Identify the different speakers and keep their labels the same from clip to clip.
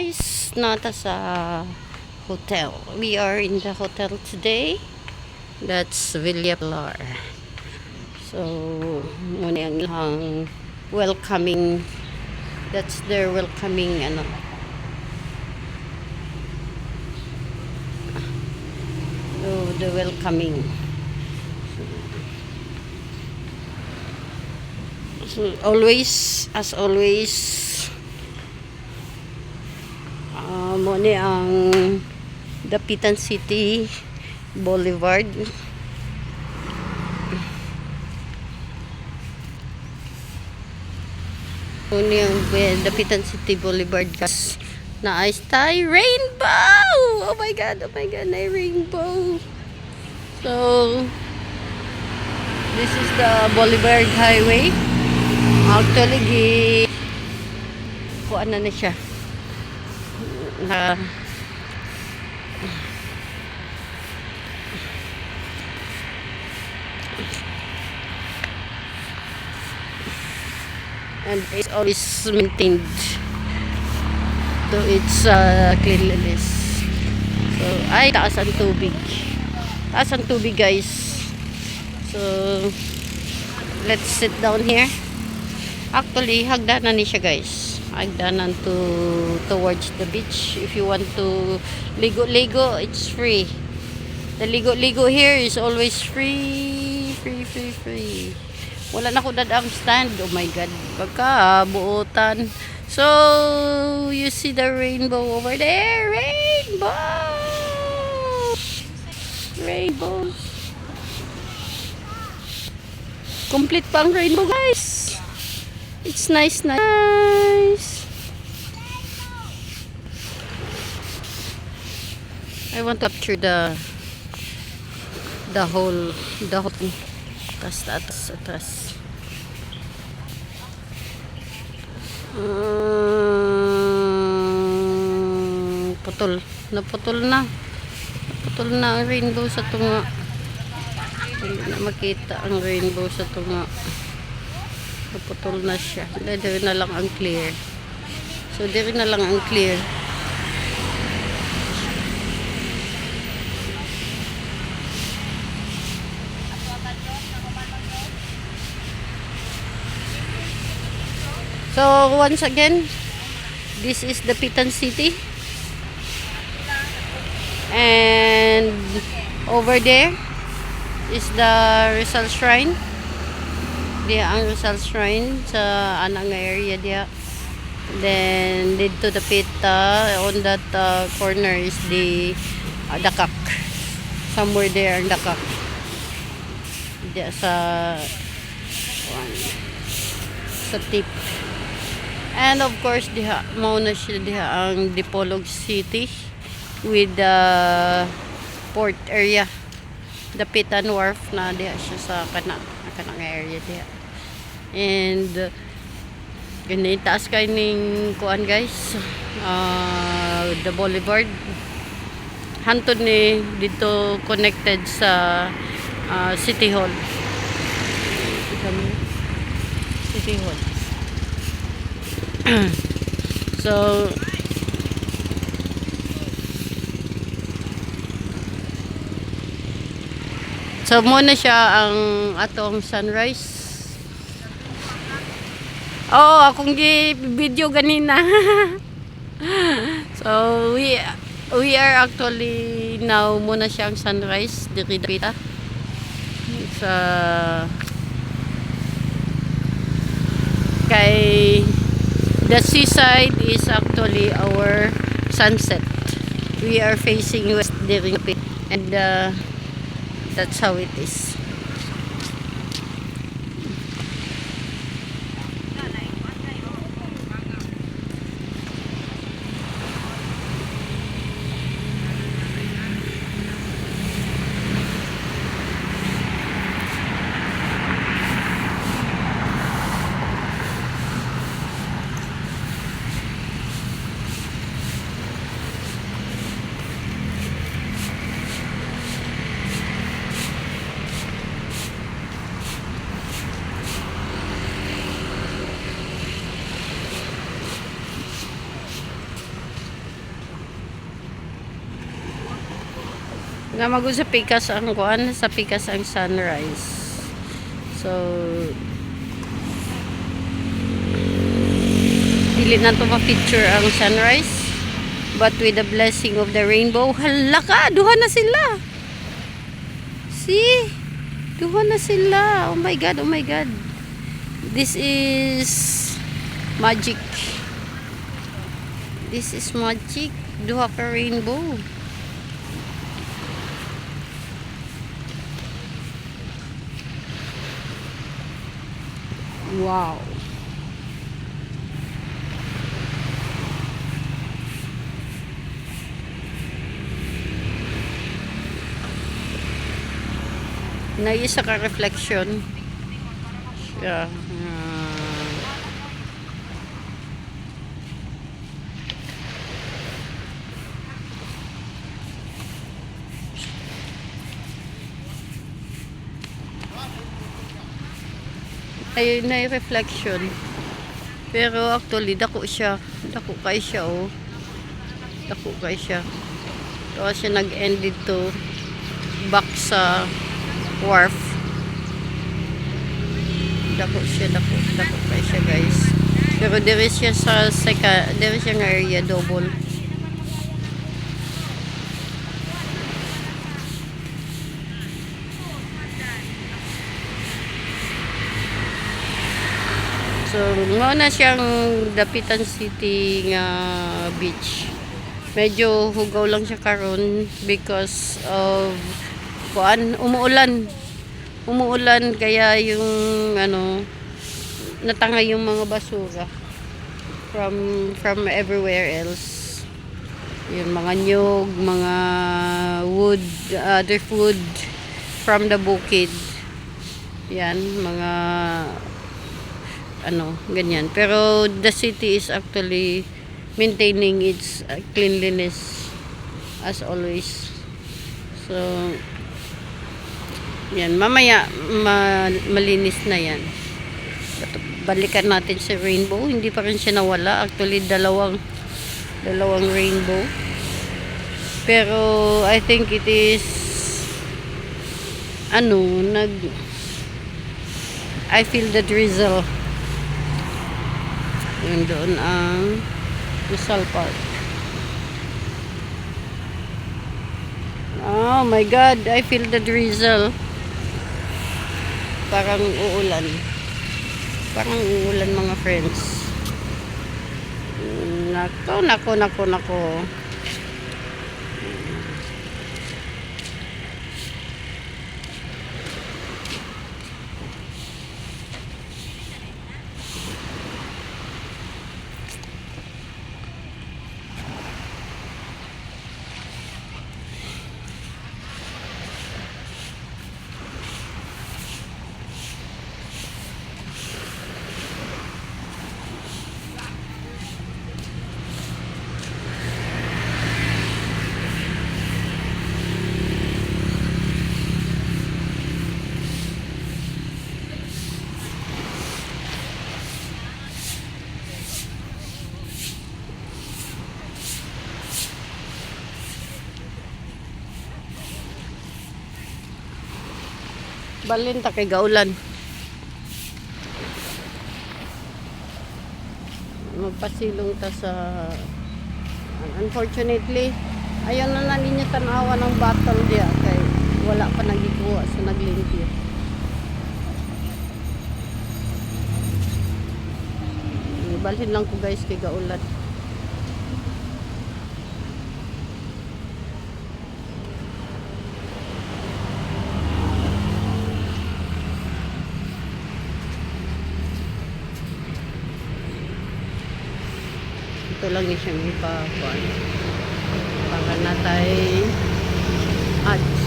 Speaker 1: Guys, nata sa hotel. We are in the hotel today. That's Villa Pilar. So, muna yung ilang welcoming. That's their welcoming, So, the welcoming. So, as always, muna ang Dapitan City Boulevard. Muna yung Dapitan City Boulevard kas na ice tie rainbow. Oh my god, na rainbow. So this is the Boulevard Highway. Actually kuan na siya na and it's always maintained to its cleanliness. So ay taas ang tubig guys. So let's sit down here. Actually hagdanan ni siya guys, hagdanan towards the beach. If you want to ligo, it's free. The ligo here is always free. Wala na ko dadang stand. Oh my god, pagka buotan. So you see the rainbow over there. Rainbows. Complete pang rainbow guys. It's nice. I want to capture the whole atas. Naputol na ang rainbow sa tunga. Hindi na makita ang rainbow sa tunga. Naputol na siya. Dito na lang ang clear. So dito na lang ang clear. So once again, this is the Dapitan City. And over there is the Rizal Shrine. Diya ang Rizal Shrine sa anang area diya. Then dito Dapita, on that corner is the Dakak. Somewhere there ang Dakak. Diya sa tip. And of course diha mao na siya diha ang Dipolog City with the port area. Dapitan Wharf na diha siya sa kanang area diha. And ganito taas kay ning kuan guys, the boulevard hantod ni dito connected sa City Hall. So muna siya ang atong sunrise. Akong video ganina. So we are actually now muna siya ang sunrise diri Dapita. Sa kay the seaside is actually our sunset. We are facing west diri and that's how it is. nga mago sa pikas ang kuan, sa pikas ang sunrise. So dili na to ma-picture ang sunrise, but with the blessing of the rainbow, hala ka, duha na sila. See? Duha na sila. Oh my God, oh my God. This is magic. This is magic. Duha ka rainbow. Wow. Na isa ka reflection. Yeah. Ay na reflection. Pero actually dako siya. Dako kay siya oh. Dako kay siya. Tapos siya nag-end dito back sa wharf. Dako siya, dako kay siya guys. Pero dire siya sa dire siya nga area double. So, mao na siyang Dapitan City nga beach. Medyo hugaw lang siya karon because of kuan, umuulan kaya yung ano natangay yung mga basura from everywhere else. Yung mga nyog, mga wood, other food from the bukid. Yan, mga ano, ganyan. Pero the city is actually maintaining its cleanliness as always. So, yan. Mamaya, malinis na yan. Balikan natin si rainbow. Hindi pa rin siya nawala. Actually, dalawang rainbow. Pero, I think it is I feel the drizzle. Yun doon ang Rizal Park. Oh my God, I feel the drizzle. Parang uulan. Parang uulan mga friends. Nako. Balin ta kay gaulan. Magpasilong ta sa unfortunately ayaw na niya tanawa ng battle dia kay wala pa nagikuha sa naglimpyo. Balhin lang ko guys kay gaulan. Ito lang ni siyang ipakuan para natay ads.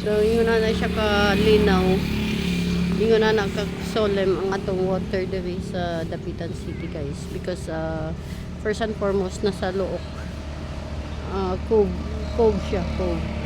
Speaker 1: So, yun na siya kalinaw. Hindi ko na nakasolem ang atong water diri sa Dapitan City guys because first and foremost nasa Luok. Cove siya, cove.